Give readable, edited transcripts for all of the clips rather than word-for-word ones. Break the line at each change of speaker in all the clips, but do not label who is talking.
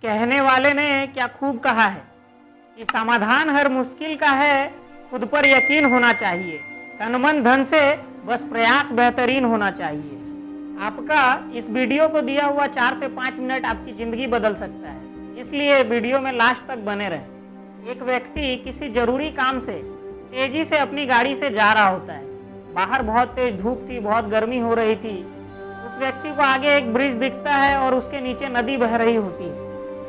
कहने वाले ने क्या खूब कहा है कि समाधान हर मुश्किल का है, खुद पर यकीन होना चाहिए, तन मन धन से बस प्रयास बेहतरीन होना चाहिए। आपका इस वीडियो को दिया हुआ 4 से 5 मिनट आपकी ज़िंदगी बदल सकता है, इसलिए वीडियो में लास्ट तक बने रहें। एक व्यक्ति किसी जरूरी काम से तेजी से अपनी गाड़ी से जा रहा होता है। बाहर बहुत तेज धूप थी, बहुत गर्मी हो रही थी। उस व्यक्ति को आगे एक ब्रिज दिखता है और उसके नीचे नदी बह रही होती है।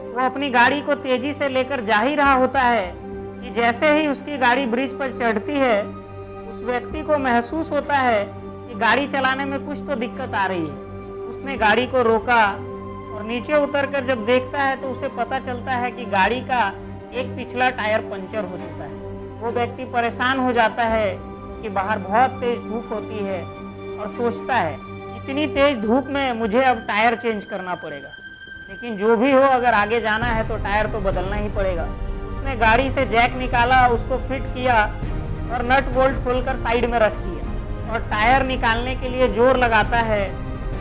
वो अपनी गाड़ी को तेजी से लेकर जा ही रहा होता है कि जैसे ही उसकी गाड़ी ब्रिज पर चढ़ती है, उस व्यक्ति को महसूस होता है कि गाड़ी चलाने में कुछ तो दिक्कत आ रही है। उसने गाड़ी को रोका और नीचे उतरकर जब देखता है तो उसे पता चलता है कि गाड़ी का एक पिछला टायर पंचर हो चुका है। वो व्यक्ति परेशान हो जाता है कि बाहर बहुत तेज धूप होती है और सोचता है इतनी तेज धूप में मुझे अब टायर चेंज करना पड़ेगा, लेकिन जो भी हो अगर आगे जाना है तो टायर तो बदलना ही पड़ेगा। उसने गाड़ी से जैक निकाला, उसको फिट किया और नट बोल्ट खोलकर साइड में रख दिया और टायर निकालने के लिए जोर लगाता है,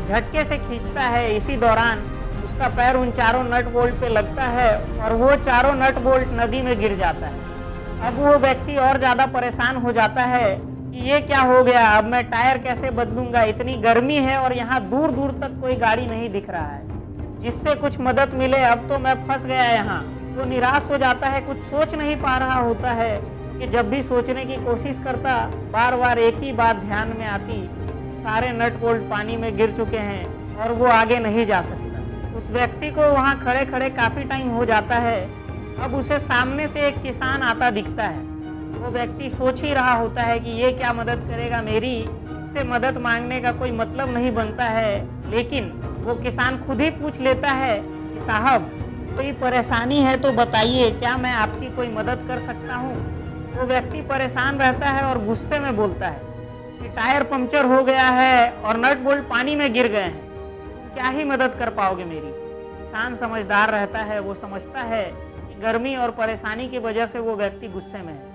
झटके से खींचता है। इसी दौरान उसका पैर उन चारों नट बोल्ट पे लगता है और वो चारों नट बोल्ट नदी में गिर जाता है। अब वो व्यक्ति और ज़्यादा परेशान हो जाता है कि ये क्या हो गया, अब मैं टायर कैसे बदलूंगा, इतनी गर्मी है और यहाँ दूर दूर तक कोई गाड़ी नहीं दिख रहा है जिससे कुछ मदद मिले, अब तो मैं फंस गया यहाँ। वो निराश हो जाता है, कुछ सोच नहीं पा रहा होता है कि जब भी सोचने की कोशिश करता बार बार एक ही बात ध्यान में आती, सारे नट बोल्ट पानी में गिर चुके हैं और वो आगे नहीं जा सकता। उस व्यक्ति को वहाँ खड़े खड़े काफ़ी टाइम हो जाता है। अब उसे सामने से एक किसान आता दिखता है। वो व्यक्ति सोच ही रहा होता है कि ये क्या मदद करेगा मेरी, इससे मदद मांगने का कोई मतलब नहीं बनता है। लेकिन वो किसान खुद ही पूछ लेता है कि साहब कोई परेशानी है तो बताइए, क्या मैं आपकी कोई मदद कर सकता हूँ। वो व्यक्ति परेशान रहता है और गुस्से में बोलता है कि टायर पंक्चर हो गया है और नट बोल्ट पानी में गिर गए हैं, तुम क्या ही मदद कर पाओगे मेरी। किसान समझदार रहता है, वो समझता है कि गर्मी और परेशानी की वजह से वो व्यक्ति गुस्से में है।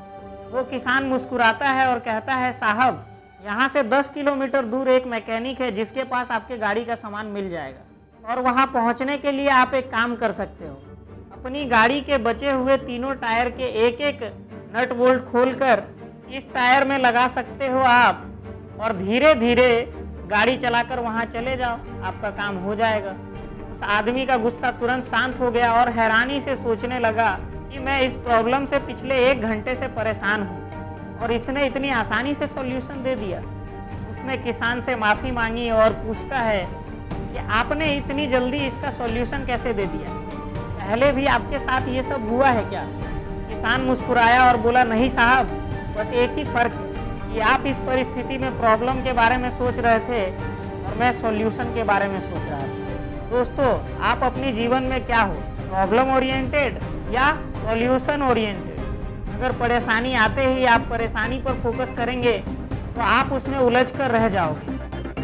वो किसान मुस्कुराता है और कहता है साहब यहाँ से 10 किलोमीटर दूर एक मैकेनिक है जिसके पास आपके गाड़ी का सामान मिल जाएगा और वहाँ पहुँचने के लिए आप एक काम कर सकते हो, अपनी गाड़ी के बचे हुए तीनों टायर के एक एक नट बोल्ट खोलकर इस टायर में लगा सकते हो आप और धीरे धीरे गाड़ी चलाकर वहाँ चले जाओ, आपका काम हो जाएगा। उस आदमी का गुस्सा तुरंत शांत हो गया और हैरानी से सोचने लगा कि मैं इस प्रॉब्लम से पिछले 1 घंटे से परेशान हूँ और इसने इतनी आसानी से सॉल्यूशन दे दिया। उसने किसान से माफ़ी मांगी और पूछता है कि आपने इतनी जल्दी इसका सॉल्यूशन कैसे दे दिया, पहले भी आपके साथ ये सब हुआ है क्या। किसान मुस्कुराया और बोला नहीं साहब, बस एक ही फ़र्क है कि आप इस परिस्थिति में प्रॉब्लम के बारे में सोच रहे थे और मैं सॉल्यूशन के बारे में सोच रहा था। दोस्तों, आप अपने जीवन में क्या हो, प्रॉब्लम ओरिएंटेड या सॉल्यूशन ओरिएंटेड। अगर परेशानी आते ही आप परेशानी पर फोकस करेंगे तो आप उसमें उलझ कर रह जाओगे,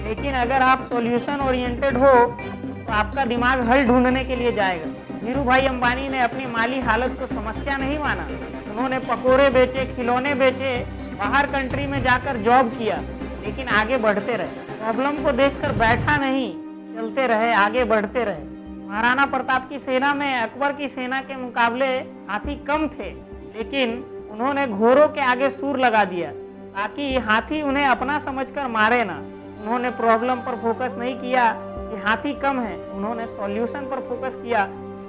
लेकिन अगर आप सॉल्यूशन ओरिएंटेड हो तो आपका दिमाग हल ढूंढने के लिए जाएगा। धीरू भाई अंबानी ने अपनी माली हालत को समस्या नहीं माना। उन्होंने पकोड़े बेचे, खिलौने बेचे, बाहर कंट्री में जाकर जॉब किया, लेकिन आगे बढ़ते रहे। प्रॉब्लम को देखकर बैठा नहीं, चलते रहे, आगे बढ़ते रहे। महाराणा प्रताप की सेना में अकबर की सेना के मुकाबले हाथी कम थे, लेकिन उन्होंने घोड़ों के आगे सूर लगा दिया ताकि हाथी उन्हें अपना समझकर मारे ना। उन्होंने प्रॉब्लम पर फोकस नहीं किया कि हाथी कम है, उन्होंने सॉल्यूशन पर फोकस किया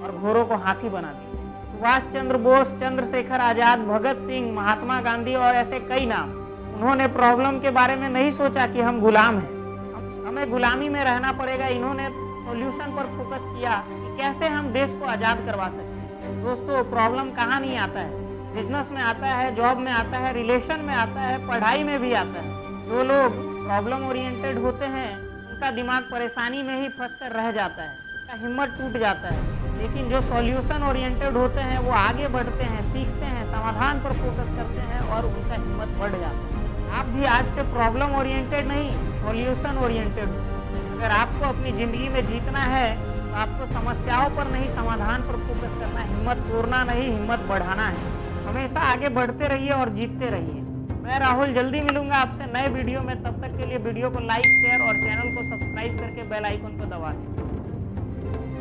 और घोड़ों को हाथी बना दिया। सुभाष चंद्र बोस, चंद्रशेखर आजाद, भगत सिंह, महात्मा गांधी और ऐसे कई नाम। उन्होंने प्रॉब्लम के बारे में नहीं सोचा कि हम गुलाम हैं, हमें गुलामी में रहना पड़ेगा। इन्होंने सॉल्यूशन पर फोकस किया कि कैसे हम देश को आज़ाद करवा सकते। दोस्तों, प्रॉब्लम कहाँ नहीं आता है, बिजनेस में आता है, जॉब में आता है, रिलेशन में आता है, पढ़ाई में भी आता है। जो लोग प्रॉब्लम ओरिएंटेड होते हैं उनका दिमाग परेशानी में ही फंस कर रह जाता है, उनका हिम्मत टूट जाता है। लेकिन जो सॉल्यूशन ओरिएंटेड होते हैं वो आगे बढ़ते हैं, सीखते हैं, समाधान पर फोकस करते हैं और उनका हिम्मत बढ़ जाता है। आप भी आज से प्रॉब्लम ओरिएंटेड नहीं, सॉल्यूशन ओरिएंटेड हो। अगर आपको अपनी ज़िंदगी में जीतना है तो आपको समस्याओं पर नहीं, समाधान पर फोकस करना है। हिम्मत तोड़ना नहीं, हिम्मत बढ़ाना है। हमेशा आगे बढ़ते रहिए और जीतते रहिए। मैं राहुल जल्दी मिलूंगा आपसे नए वीडियो में। तब तक के लिए वीडियो को लाइक, शेयर और चैनल को सब्सक्राइब करके बेल आइकन को दबा दें।